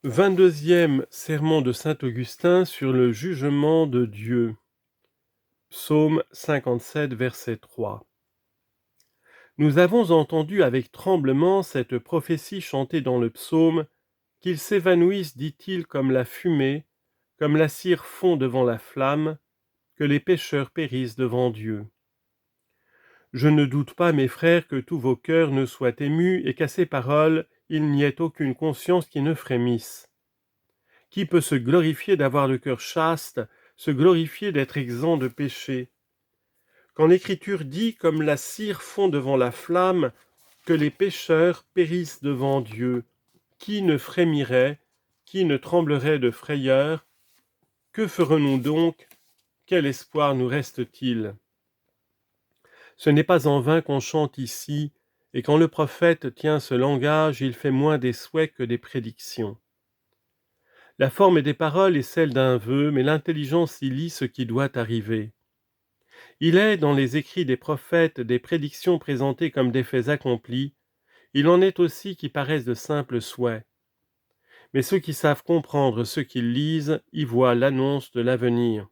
22e sermon de saint Augustin sur le jugement de Dieu. Psaume 57, verset 3. Nous avons entendu avec tremblement cette prophétie chantée dans le psaume, qu'ils s'évanouissent, dit-il, comme la fumée, comme la cire fond devant la flamme, que les pécheurs périssent devant Dieu. Je ne doute pas, mes frères, que tous vos cœurs ne soient émus et qu'à ces paroles, il n'y ait aucune conscience qui ne frémisse. Qui peut se glorifier d'avoir le cœur chaste, se glorifier d'être exempt de péché? Quand l'Écriture dit, comme la cire fond devant la flamme, que les pécheurs périssent devant Dieu, qui ne frémirait, qui ne tremblerait de frayeur? Que ferons-nous donc? Quel espoir nous reste-t-il? Ce n'est pas en vain qu'on chante ici, et quand le prophète tient ce langage, il fait moins des souhaits que des prédictions. La forme des paroles est celle d'un vœu, mais l'intelligence y lit ce qui doit arriver. Il est, dans les écrits des prophètes, des prédictions présentées comme des faits accomplis, il en est aussi qui paraissent de simples souhaits. Mais ceux qui savent comprendre ce qu'ils lisent y voient l'annonce de l'avenir.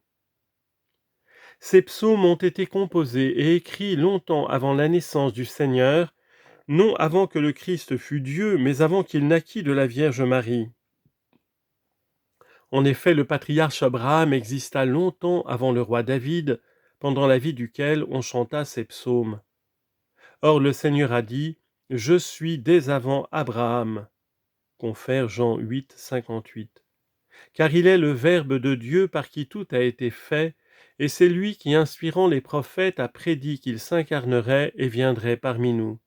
Ces psaumes ont été composés et écrits longtemps avant la naissance du Seigneur, non avant que le Christ fût Dieu, mais avant qu'il naquît de la Vierge Marie. En effet, le patriarche Abraham exista longtemps avant le roi David, pendant la vie duquel on chanta ces psaumes. Or le Seigneur a dit « Je suis dès avant Abraham » confère Jean 8, 58. Car il est le Verbe de Dieu par qui tout a été fait, et c'est lui qui, inspirant les prophètes, a prédit qu'il s'incarnerait et viendrait parmi nous.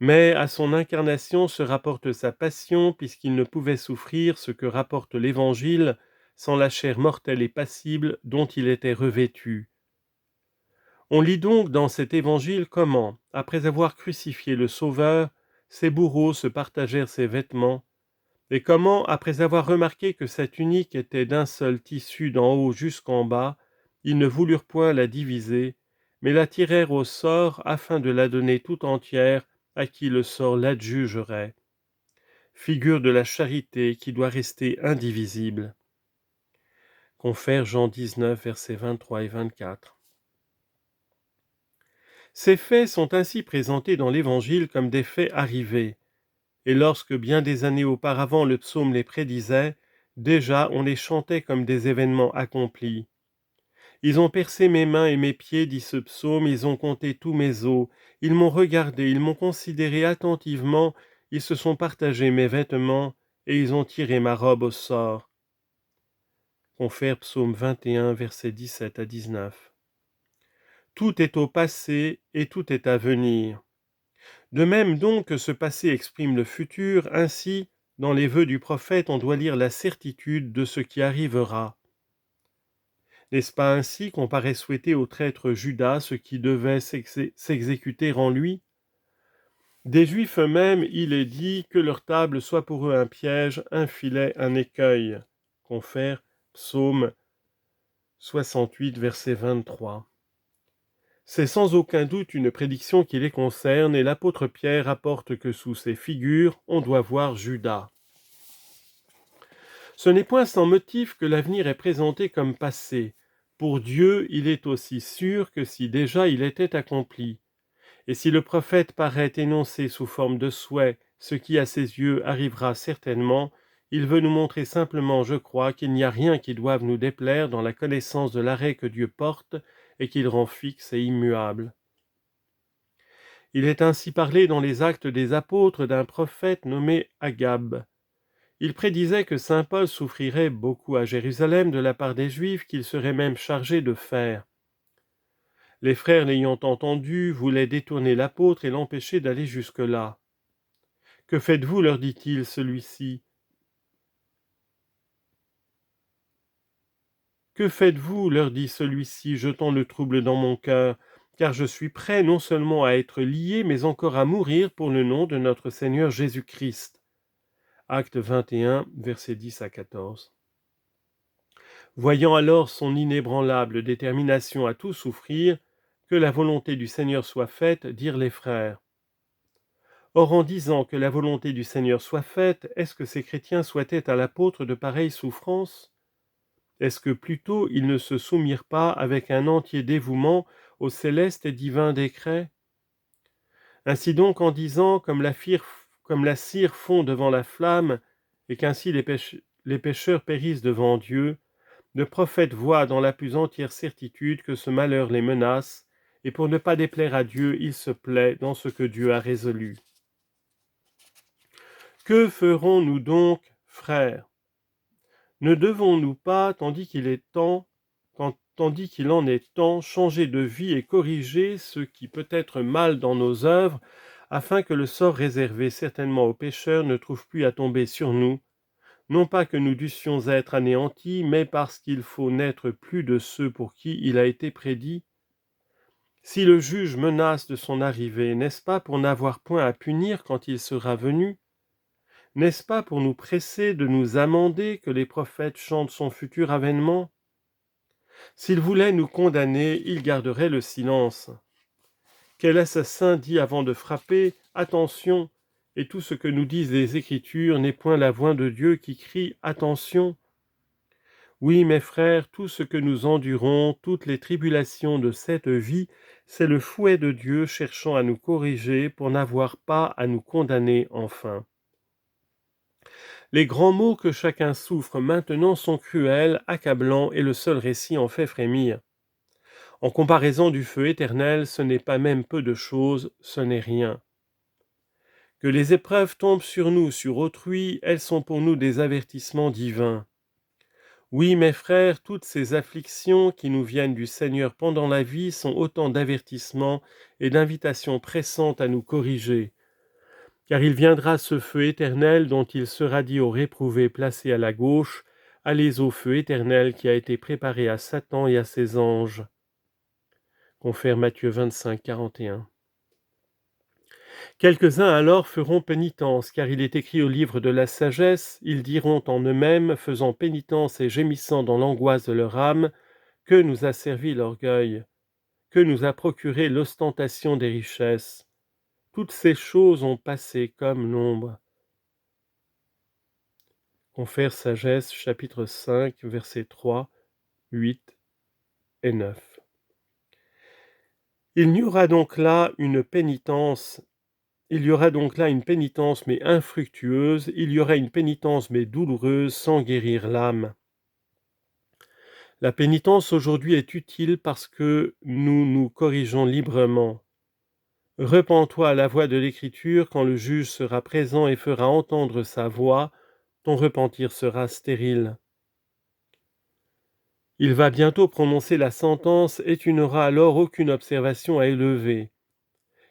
Mais à son incarnation se rapporte sa passion, puisqu'il ne pouvait souffrir ce que rapporte l'Évangile sans la chair mortelle et passible dont il était revêtu. On lit donc dans cet Évangile comment, après avoir crucifié le Sauveur, ses bourreaux se partagèrent ses vêtements, et comment, après avoir remarqué que cette tunique était d'un seul tissu d'en haut jusqu'en bas, ils ne voulurent point la diviser, mais la tirèrent au sort afin de la donner tout entière à qui le sort l'adjugerait. Figure de la charité qui doit rester indivisible. Confère Jean 19, versets 23 et 24. Ces faits sont ainsi présentés dans l'Évangile comme des faits arrivés, et lorsque bien des années auparavant le psaume les prédisait, déjà on les chantait comme des événements accomplis. Ils ont percé mes mains et mes pieds, dit ce psaume, ils ont compté tous mes os, ils m'ont regardé, ils m'ont considéré attentivement, ils se sont partagés mes vêtements, et ils ont tiré ma robe au sort. Confère psaume 21, versets 17 à 19. Tout est au passé et tout est à venir. De même donc que ce passé exprime le futur, ainsi, dans les vœux du prophète, on doit lire la certitude de ce qui arrivera. N'est-ce pas ainsi qu'on paraît souhaiter au traître Judas ce qui devait s'exécuter en lui? Des Juifs eux-mêmes, il est dit que leur table soit pour eux un piège, un filet, un écueil. Confère Psaume 68, verset 23. C'est sans aucun doute une prédiction qui les concerne, et l'apôtre Pierre rapporte que sous ces figures, on doit voir Judas. Ce n'est point sans motif que l'avenir est présenté comme passé. Pour Dieu, il est aussi sûr que si déjà il était accompli. Et si le prophète paraît énoncer sous forme de souhait ce qui à ses yeux arrivera certainement, il veut nous montrer simplement, je crois, qu'il n'y a rien qui doive nous déplaire dans la connaissance de l'arrêt que Dieu porte et qu'il rend fixe et immuable. Il est ainsi parlé dans les Actes des Apôtres d'un prophète nommé Agab. Il prédisait que saint Paul souffrirait beaucoup à Jérusalem de la part des Juifs qu'il serait même chargé de faire. Les frères l'ayant entendu voulaient détourner l'apôtre et l'empêcher d'aller jusque-là. « Que faites-vous » leur dit-il celui-ci. « Que faites-vous » leur dit celui-ci, jetant le trouble dans mon cœur, car je suis prêt non seulement à être lié, mais encore à mourir pour le nom de notre Seigneur Jésus-Christ. Acte 21, versets 10 à 14. Voyant alors son inébranlable détermination à tout souffrir, que la volonté du Seigneur soit faite, dirent les frères. Or, en disant que la volonté du Seigneur soit faite, est-ce que ces chrétiens souhaitaient à l'apôtre de pareilles souffrances? Est-ce que plutôt ils ne se soumirent pas avec un entier dévouement au céleste et divin décret? Ainsi donc, en disant, comme la cire fond devant la flamme, et qu'ainsi les pécheurs périssent devant Dieu, le prophète voit dans la plus entière certitude que ce malheur les menace, et pour ne pas déplaire à Dieu, il se plaît dans ce que Dieu a résolu. Que ferons-nous donc, frères? Ne devons-nous pas, tandis qu'il en est temps, changer de vie et corriger ce qui peut être mal dans nos œuvres, afin que le sort réservé certainement aux pécheurs ne trouve plus à tomber sur nous, non pas que nous dussions être anéantis, mais parce qu'il faut n'être plus de ceux pour qui il a été prédit? Si le juge menace de son arrivée, n'est-ce pas pour n'avoir point à punir quand il sera venu? N'est-ce pas pour nous presser de nous amender que les prophètes chantent son futur avènement? S'il voulait nous condamner, il garderait le silence. Quel assassin dit avant de frapper « Attention !» et tout ce que nous disent les Écritures n'est point la voix de Dieu qui crie « Attention !» Oui, mes frères, tout ce que nous endurons, toutes les tribulations de cette vie, c'est le fouet de Dieu cherchant à nous corriger pour n'avoir pas à nous condamner enfin. Les grands maux que chacun souffre maintenant sont cruels, accablants, et le seul récit en fait frémir. En comparaison du feu éternel, ce n'est pas même peu de choses, ce n'est rien. Que les épreuves tombent sur nous, sur autrui, elles sont pour nous des avertissements divins. Oui, mes frères, toutes ces afflictions qui nous viennent du Seigneur pendant la vie sont autant d'avertissements et d'invitations pressantes à nous corriger. Car il viendra ce feu éternel dont il sera dit aux réprouvés placés à la gauche, allez au feu éternel qui a été préparé à Satan et à ses anges. Confère Matthieu 25, 41. Quelques-uns alors feront pénitence, car il est écrit au livre de la sagesse, ils diront en eux-mêmes, faisant pénitence et gémissant dans l'angoisse de leur âme, que nous a servi l'orgueil, que nous a procuré l'ostentation des richesses. Toutes ces choses ont passé comme l'ombre. Confère Sagesse, chapitre 5, versets 3, 8 et 9. Il y aura donc là une pénitence mais infructueuse, il y aura une pénitence mais douloureuse sans guérir l'âme. La pénitence aujourd'hui est utile parce que nous nous corrigeons librement. Repens-toi à la voix de l'Écriture quand le juge sera présent et fera entendre sa voix, ton repentir sera stérile. Il va bientôt prononcer la sentence et tu n'auras alors aucune observation à élever,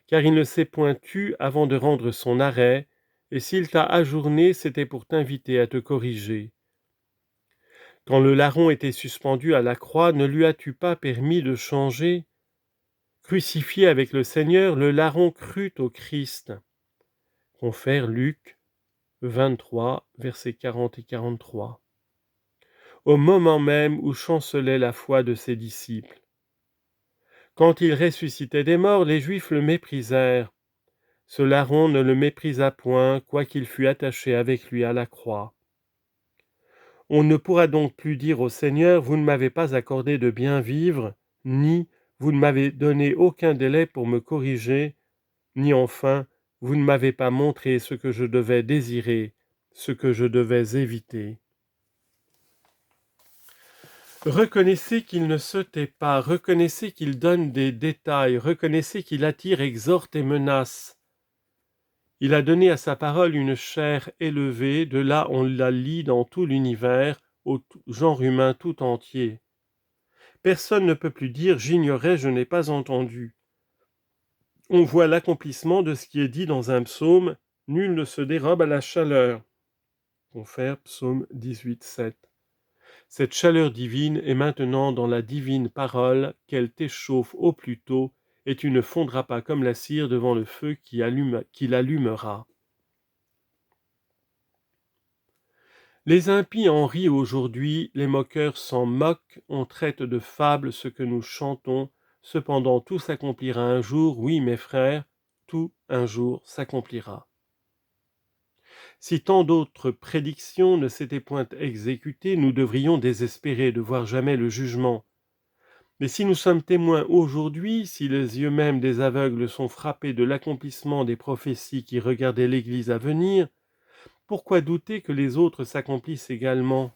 car il ne s'est point tu avant de rendre son arrêt, et s'il t'a ajourné, c'était pour t'inviter à te corriger. Quand le larron était suspendu à la croix, ne lui as-tu pas permis de changer? Crucifié avec le Seigneur, le larron crut au Christ. Confère Luc 23, versets 40 et 43. Au moment même où chancelait la foi de ses disciples. Quand il ressuscitait des morts, les Juifs le méprisèrent. Ce larron ne le méprisa point, quoiqu'il fût attaché avec lui à la croix. On ne pourra donc plus dire au Seigneur, vous ne m'avez pas accordé de bien vivre, ni vous ne m'avez donné aucun délai pour me corriger, ni enfin, vous ne m'avez pas montré ce que je devais désirer, ce que je devais éviter. Reconnaissez qu'il ne se tait pas, reconnaissez qu'il donne des détails, reconnaissez qu'il attire, exhorte et menace. Il a donné à sa parole une chair élevée, de là on la lit dans tout l'univers, au genre humain tout entier. Personne ne peut plus dire « j'ignorais, je n'ai pas entendu ». On voit l'accomplissement de ce qui est dit dans un psaume « nul ne se dérobe à la chaleur ». Confère psaume 18, 7. Cette chaleur divine est maintenant dans la divine parole qu'elle t'échauffe au plus tôt, et tu ne fondras pas comme la cire devant le feu qui l'allumera. Les impies en rient aujourd'hui, les moqueurs s'en moquent, on traite de fable ce que nous chantons, cependant tout s'accomplira un jour, oui mes frères, tout un jour s'accomplira. Si tant d'autres prédictions ne s'étaient point exécutées, nous devrions désespérer de voir jamais le jugement. Mais si nous sommes témoins aujourd'hui, si les yeux même des aveugles sont frappés de l'accomplissement des prophéties qui regardaient l'Église à venir, pourquoi douter que les autres s'accomplissent également ?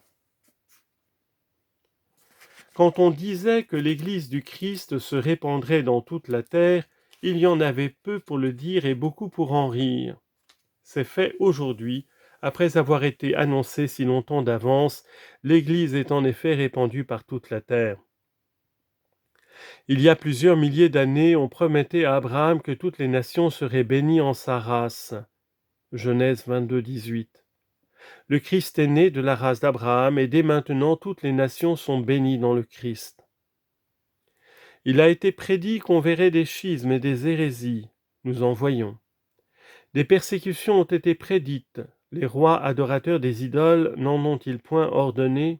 Quand on disait que l'Église du Christ se répandrait dans toute la terre, il y en avait peu pour le dire et beaucoup pour en rire. C'est fait aujourd'hui, après avoir été annoncé si longtemps d'avance, l'Église est en effet répandue par toute la terre. Il y a plusieurs milliers d'années, on promettait à Abraham que toutes les nations seraient bénies en sa race. Genèse 22, 18. Le Christ est né de la race d'Abraham et dès maintenant toutes les nations sont bénies dans le Christ. Il a été prédit qu'on verrait des schismes et des hérésies. Nous en voyons. Des persécutions ont été prédites. Les rois adorateurs des idoles n'en ont-ils point ordonné ?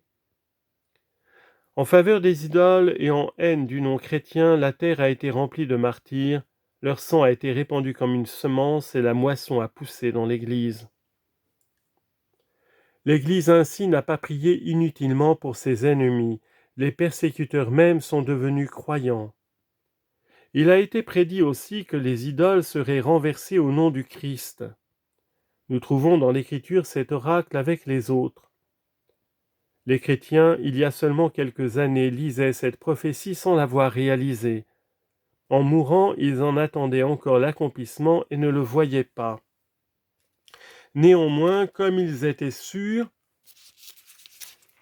En faveur des idoles et en haine du nom chrétien, la terre a été remplie de martyrs, leur sang a été répandu comme une semence et la moisson a poussé dans l'Église. L'Église ainsi n'a pas prié inutilement pour ses ennemis, les persécuteurs même sont devenus croyants. Il a été prédit aussi que les idoles seraient renversées au nom du Christ. Nous trouvons dans l'Écriture cet oracle avec les autres. Les chrétiens, il y a seulement quelques années, lisaient cette prophétie sans l'avoir réalisée. En mourant, ils en attendaient encore l'accomplissement et ne le voyaient pas. Néanmoins, comme ils étaient sûrs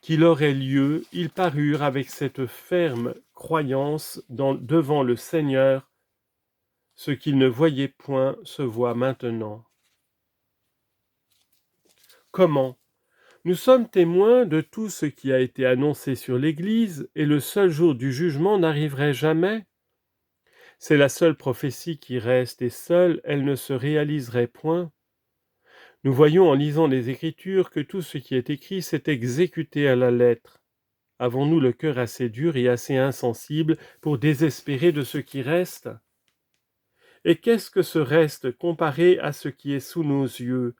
qu'il aurait lieu, ils parurent avec cette ferme croyance devant le Seigneur. Ce qu'ils ne voyaient point se voit maintenant. Comment ? Nous sommes témoins de tout ce qui a été annoncé sur l'Église, et le seul jour du jugement n'arriverait jamais. C'est la seule prophétie qui reste, et seule elle ne se réaliserait point. Nous voyons en lisant les Écritures que tout ce qui est écrit s'est exécuté à la lettre. Avons-nous le cœur assez dur et assez insensible pour désespérer de ce qui reste ? Et qu'est-ce que ce reste comparé à ce qui est sous nos yeux ?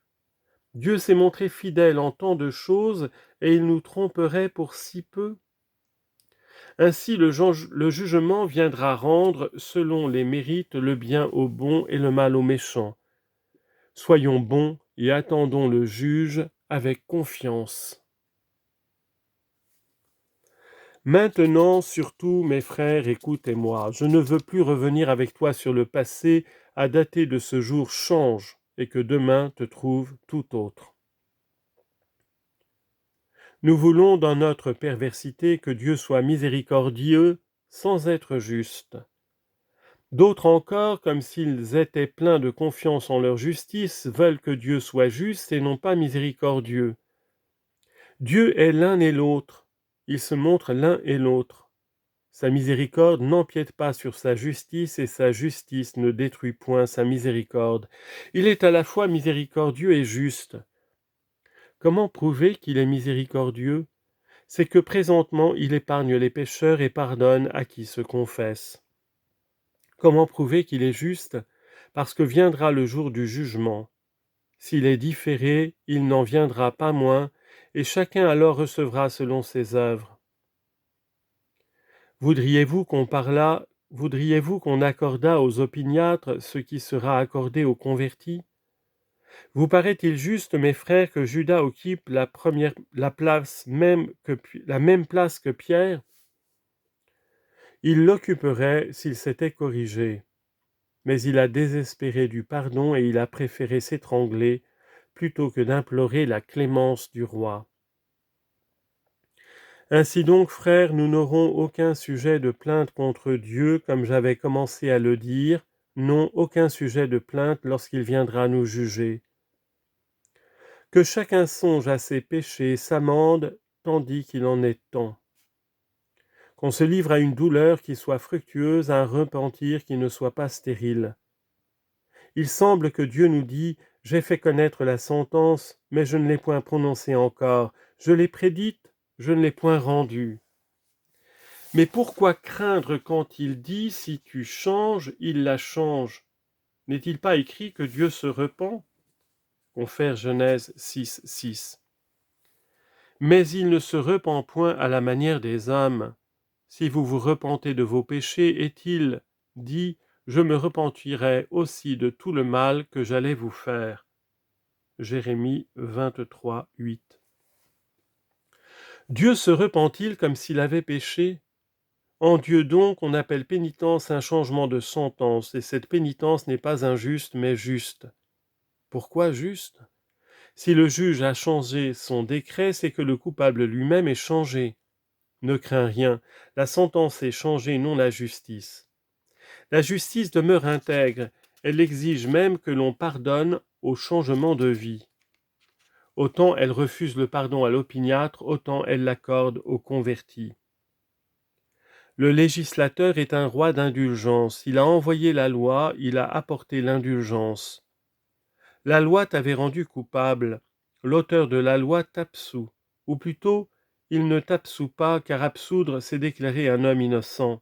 Dieu s'est montré fidèle en tant de choses, et il nous tromperait pour si peu. Ainsi le jugement viendra rendre, selon les mérites, le bien aux bons et le mal aux méchants. Soyons bons et attendons le juge avec confiance. Maintenant, surtout, mes frères, écoutez-moi. Je ne veux plus revenir avec toi sur le passé, à dater de ce jour change, et que demain te trouve tout autre. Nous voulons dans notre perversité que Dieu soit miséricordieux sans être juste. D'autres encore, comme s'ils étaient pleins de confiance en leur justice, veulent que Dieu soit juste et non pas miséricordieux. Dieu est l'un et l'autre, il se montre l'un et l'autre. Sa miséricorde n'empiète pas sur sa justice et sa justice ne détruit point sa miséricorde. Il est à la fois miséricordieux et juste. Comment prouver qu'il est miséricordieux ? C'est que présentement il épargne les pécheurs et pardonne à qui se confesse. Comment prouver qu'il est juste ? Parce que viendra le jour du jugement. S'il est différé, il n'en viendra pas moins, et chacun alors recevra selon ses œuvres. Voudriez-vous qu'on accordât aux opiniâtres ce qui sera accordé aux convertis ? Vous paraît-il juste, mes frères, que Judas occupe la même place que Pierre ? Il l'occuperait s'il s'était corrigé. Mais il a désespéré du pardon et il a préféré s'étrangler plutôt que d'implorer la clémence du roi. Ainsi donc, frères, nous n'aurons aucun sujet de plainte contre Dieu, comme j'avais commencé à le dire, non aucun sujet de plainte lorsqu'il viendra nous juger. Que chacun songe à ses péchés, s'amende, tandis qu'il en est temps. Qu'on se livre à une douleur qui soit fructueuse, à un repentir qui ne soit pas stérile. Il semble que Dieu nous dit « J'ai fait connaître la sentence, mais je ne l'ai point prononcée encore. Je l'ai prédite, je ne l'ai point rendue. » Mais pourquoi craindre quand il dit « Si tu changes, il la change » ? N'est-il pas écrit que Dieu se repent? Confère Genèse 6, 6. Mais il ne se repent point à la manière des hommes. Si vous vous repentez de vos péchés, est-il dit, je me repentirai aussi de tout le mal que j'allais vous faire. Jérémie 23, 8. Dieu se repent-il comme s'il avait péché? En Dieu donc, on appelle pénitence un changement de sentence, et cette pénitence n'est pas injuste, mais juste. Pourquoi juste? Si le juge a changé son décret, c'est que le coupable lui-même est changé. Ne crains rien, la sentence est changée, non la justice. La justice demeure intègre, elle exige même que l'on pardonne au changement de vie. Autant elle refuse le pardon à l'opiniâtre, autant elle l'accorde aux convertis. Le législateur est un roi d'indulgence, il a envoyé la loi, il a apporté l'indulgence. La loi t'avait rendu coupable, l'auteur de la loi t'absout, ou plutôt, il ne t'absout pas, car absoudre, c'est déclarer un homme innocent.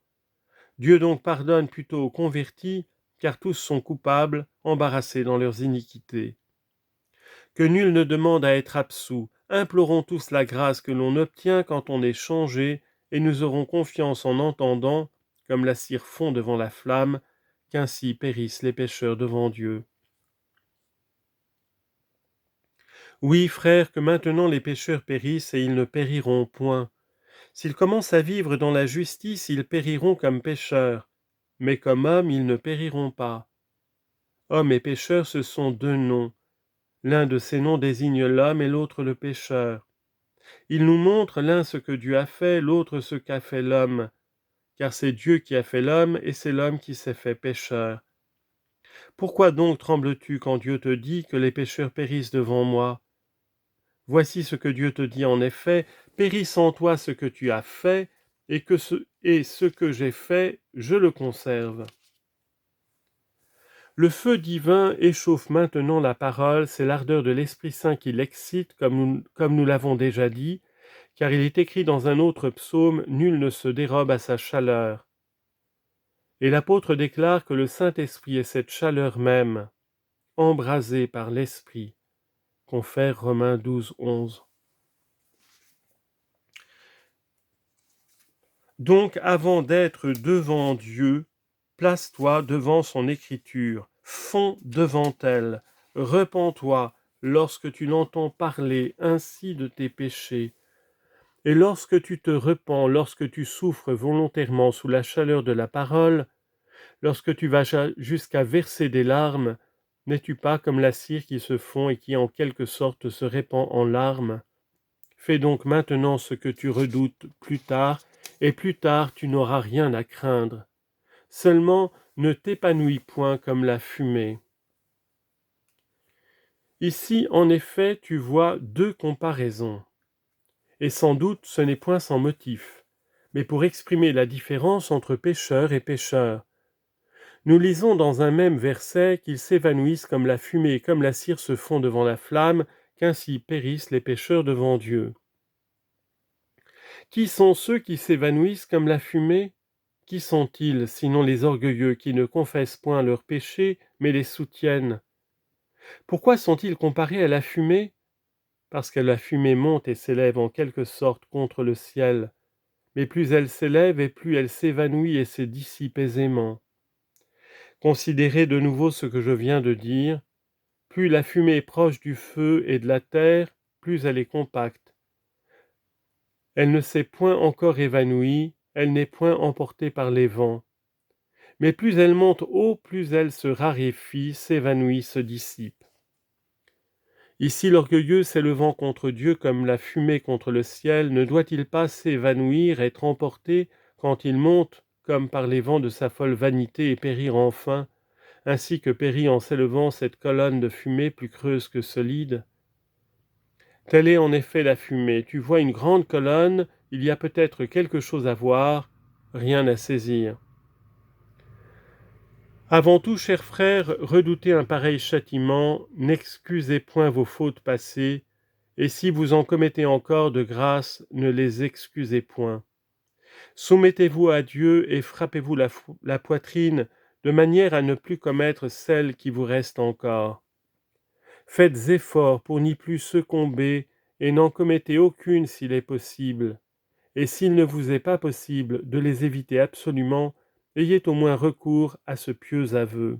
Dieu donc pardonne plutôt aux convertis, car tous sont coupables, embarrassés dans leurs iniquités. Que nul ne demande à être absous, implorons tous la grâce que l'on obtient quand on est changé, et nous aurons confiance en entendant, comme la cire fond devant la flamme, qu'ainsi périssent les pécheurs devant Dieu. Oui, frères, que maintenant les pécheurs périssent, et ils ne périront point. S'ils commencent à vivre dans la justice, ils périront comme pécheurs, mais comme hommes, ils ne périront pas. Homme et pécheur, ce sont deux noms. L'un de ces noms désigne l'homme et l'autre le pécheur. Il nous montre l'un ce que Dieu a fait, l'autre ce qu'a fait l'homme, car c'est Dieu qui a fait l'homme et c'est l'homme qui s'est fait pécheur. Pourquoi donc trembles-tu quand Dieu te dit que les pécheurs périssent devant moi? Voici ce que Dieu te dit en effet, périsse en toi ce que tu as fait, et ce que j'ai fait, je le conserve. Le feu divin échauffe maintenant la parole, c'est l'ardeur de l'Esprit Saint qui l'excite, comme nous l'avons déjà dit, car il est écrit dans un autre psaume, « Nul ne se dérobe à sa chaleur ». Et l'apôtre déclare que le Saint-Esprit est cette chaleur même, embrasée par l'Esprit. Confère Romains 12, 11. Donc, avant d'être devant Dieu, place-toi devant son écriture, fonds devant elle, repens-toi lorsque tu l'entends parler ainsi de tes péchés. Et lorsque tu te repens, lorsque tu souffres volontairement sous la chaleur de la parole, lorsque tu vas jusqu'à verser des larmes, n'es-tu pas comme la cire qui se fond et qui en quelque sorte se répand en larmes? Fais donc maintenant ce que tu redoutes plus tard, et plus tard tu n'auras rien à craindre. Seulement ne t'épanouis point comme la fumée. Ici, en effet, tu vois deux comparaisons. Et sans doute ce n'est point sans motif, mais pour exprimer la différence entre pécheur et pécheur. Nous lisons dans un même verset qu'ils s'évanouissent comme la fumée et comme la cire se fond devant la flamme, qu'ainsi périssent les pécheurs devant Dieu. Qui sont ceux qui s'évanouissent comme la fumée? Qui sont-ils, sinon les orgueilleux qui ne confessent point leurs péchés, mais les soutiennent? Pourquoi sont-ils comparés à la fumée? Parce que la fumée monte et s'élève en quelque sorte contre le ciel, mais plus elle s'élève et plus elle s'évanouit et se dissipe aisément. Considérez de nouveau ce que je viens de dire. Plus la fumée est proche du feu et de la terre, plus elle est compacte. Elle ne s'est point encore évanouie, elle n'est point emportée par les vents. Mais plus elle monte haut, plus elle se raréfie, s'évanouit, se dissipe. Ici l'orgueilleux s'élevant contre Dieu comme la fumée contre le ciel, ne doit-il pas s'évanouir, être emporté quand il monte, comme par les vents de sa folle vanité, et périr enfin, ainsi que périt en s'élevant cette colonne de fumée plus creuse que solide? Telle est en effet la fumée. Tu vois une grande colonne, il y a peut-être quelque chose à voir, rien à saisir. Avant tout, chers frères, redoutez un pareil châtiment, n'excusez point vos fautes passées, et si vous en commettez encore de grâce, ne les excusez point. Soumettez-vous à Dieu et frappez-vous la poitrine de manière à ne plus commettre celles qui vous restent encore. Faites effort pour n'y plus succomber et n'en commettez aucune s'il est possible. Et s'il ne vous est pas possible de les éviter absolument, ayez au moins recours à ce pieux aveu.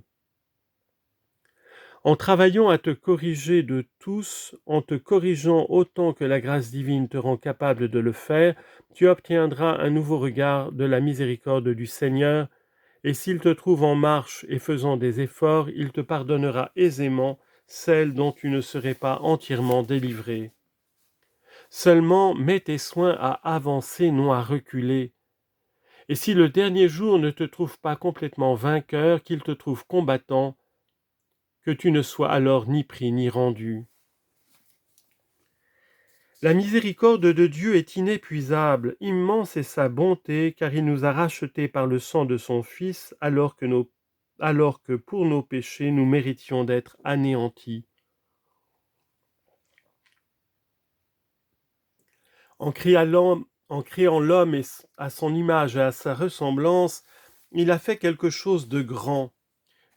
En travaillant à te corriger de tous, en te corrigeant autant que la grâce divine te rend capable de le faire, tu obtiendras un nouveau regard de la miséricorde du Seigneur, et s'il te trouve en marche et faisant des efforts, il te pardonnera aisément celles dont tu ne serais pas entièrement délivré. Seulement, mets tes soins à avancer, non à reculer. Et si le dernier jour ne te trouve pas complètement vainqueur, qu'il te trouve combattant, que tu ne sois alors ni pris ni rendu. La miséricorde de Dieu est inépuisable, immense est sa bonté, car il nous a rachetés par le sang de son Fils, alors que pour nos péchés nous méritions d'être anéantis. En créant l'homme à son image et à sa ressemblance, il a fait quelque chose de grand.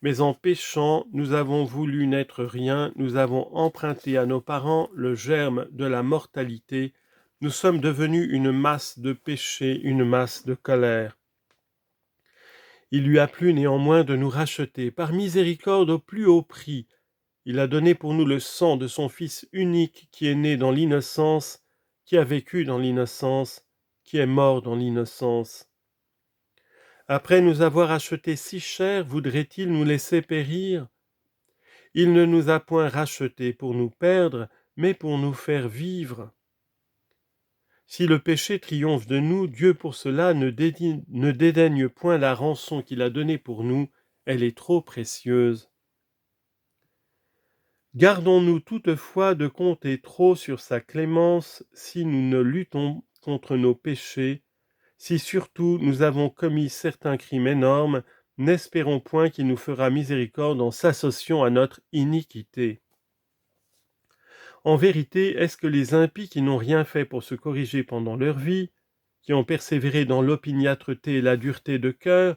Mais en péchant, nous avons voulu n'être rien, nous avons emprunté à nos parents le germe de la mortalité, nous sommes devenus une masse de péché, une masse de colère. Il lui a plu néanmoins de nous racheter, par miséricorde au plus haut prix. Il a donné pour nous le sang de son Fils unique qui est né dans l'innocence, qui a vécu dans l'innocence, qui est mort dans l'innocence. Après nous avoir achetés si cher, voudrait-il nous laisser périr ? Il ne nous a point rachetés pour nous perdre, mais pour nous faire vivre. Si le péché triomphe de nous, Dieu pour cela ne dédaigne point la rançon qu'il a donnée pour nous, elle est trop précieuse. Gardons-nous toutefois de compter trop sur sa clémence si nous ne luttons contre nos péchés, si surtout nous avons commis certains crimes énormes, n'espérons point qu'il nous fera miséricorde en s'associant à notre iniquité. En vérité, est-ce que les impies qui n'ont rien fait pour se corriger pendant leur vie, qui ont persévéré dans l'opiniâtreté et la dureté de cœur,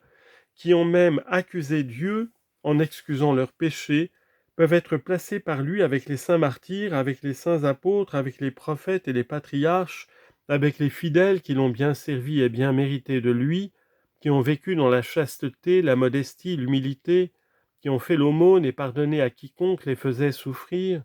qui ont même accusé Dieu en excusant leurs péchés, peuvent être placés par lui avec les saints martyrs, avec les saints apôtres, avec les prophètes et les patriarches, avec les fidèles qui l'ont bien servi et bien mérité de lui, qui ont vécu dans la chasteté, la modestie, l'humilité, qui ont fait l'aumône et pardonné à quiconque les faisait souffrir?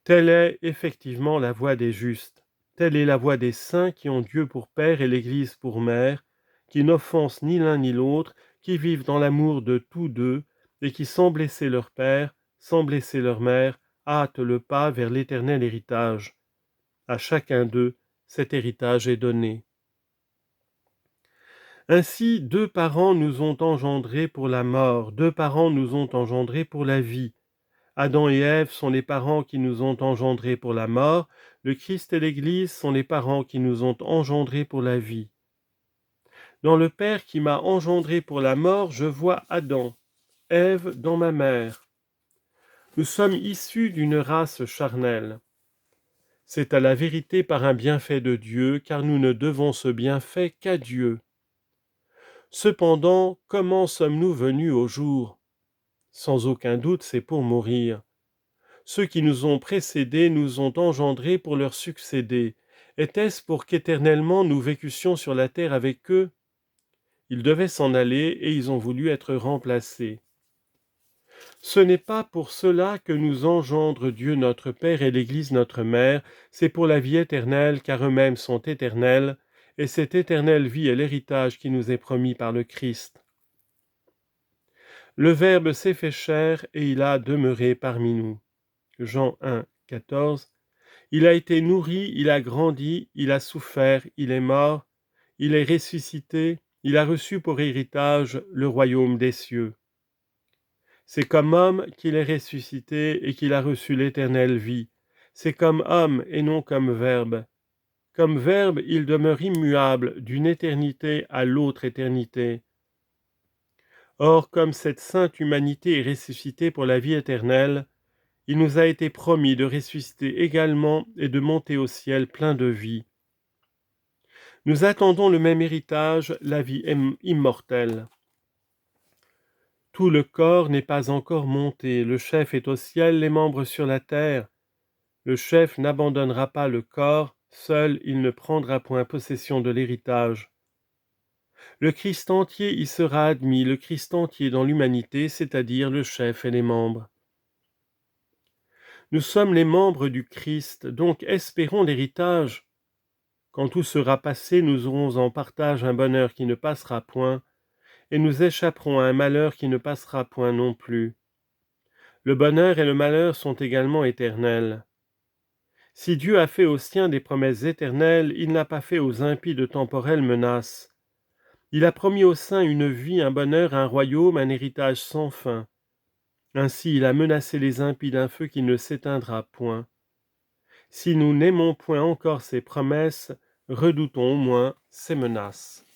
Telle est effectivement la voie des justes, telle est la voie des saints qui ont Dieu pour Père et l'Église pour Mère, qui n'offensent ni l'un ni l'autre, qui vivent dans l'amour de tous deux, et qui, sans blesser leur Père, sans blesser leur Mère, hâtent le pas vers l'éternel héritage. À chacun d'eux, cet héritage est donné. Ainsi, 2 parents nous ont engendrés pour la mort, 2 parents nous ont engendrés pour la vie. Adam et Ève sont les parents qui nous ont engendrés pour la mort, le Christ et l'Église sont les parents qui nous ont engendrés pour la vie. Dans le Père qui m'a engendré pour la mort, je vois Adam, Ève dans ma mère. Nous sommes issus d'une race charnelle. C'est à la vérité par un bienfait de Dieu, car nous ne devons ce bienfait qu'à Dieu. Cependant, comment sommes-nous venus au jour ? Sans aucun doute, c'est pour mourir. Ceux qui nous ont précédés nous ont engendrés pour leur succéder. Était-ce pour qu'éternellement nous vécussions sur la terre avec eux ? Ils devaient s'en aller et ils ont voulu être remplacés. Ce n'est pas pour cela que nous engendre Dieu notre Père et l'Église notre Mère, c'est pour la vie éternelle, car eux-mêmes sont éternels, et cette éternelle vie est l'héritage qui nous est promis par le Christ. Le Verbe s'est fait chair et il a demeuré parmi nous. Jean 1, 14. Il a été nourri, il a grandi, il a souffert, il est mort, il est ressuscité, il a reçu pour héritage le royaume des cieux. C'est comme homme qu'il est ressuscité et qu'il a reçu l'éternelle vie. C'est comme homme et non comme verbe. Comme verbe, il demeure immuable d'une éternité à l'autre éternité. Or, comme cette sainte humanité est ressuscitée pour la vie éternelle, il nous a été promis de ressusciter également et de monter au ciel plein de vie. Nous attendons le même héritage, la vie immortelle. Tout le corps n'est pas encore monté, le chef est au ciel, les membres sur la terre. Le chef n'abandonnera pas le corps, seul il ne prendra point possession de l'héritage. Le Christ entier y sera admis, le Christ entier dans l'humanité, c'est-à-dire le chef et les membres. Nous sommes les membres du Christ, donc espérons l'héritage. Quand tout sera passé, nous aurons en partage un bonheur qui ne passera point, et nous échapperons à un malheur qui ne passera point non plus. Le bonheur et le malheur sont également éternels. Si Dieu a fait aux siens des promesses éternelles, il n'a pas fait aux impies de temporelles menaces. Il a promis aux saints une vie, un bonheur, un royaume, un héritage sans fin. Ainsi il a menacé les impies d'un feu qui ne s'éteindra point. Si nous n'aimons point encore ses promesses, redoutons au moins ses menaces.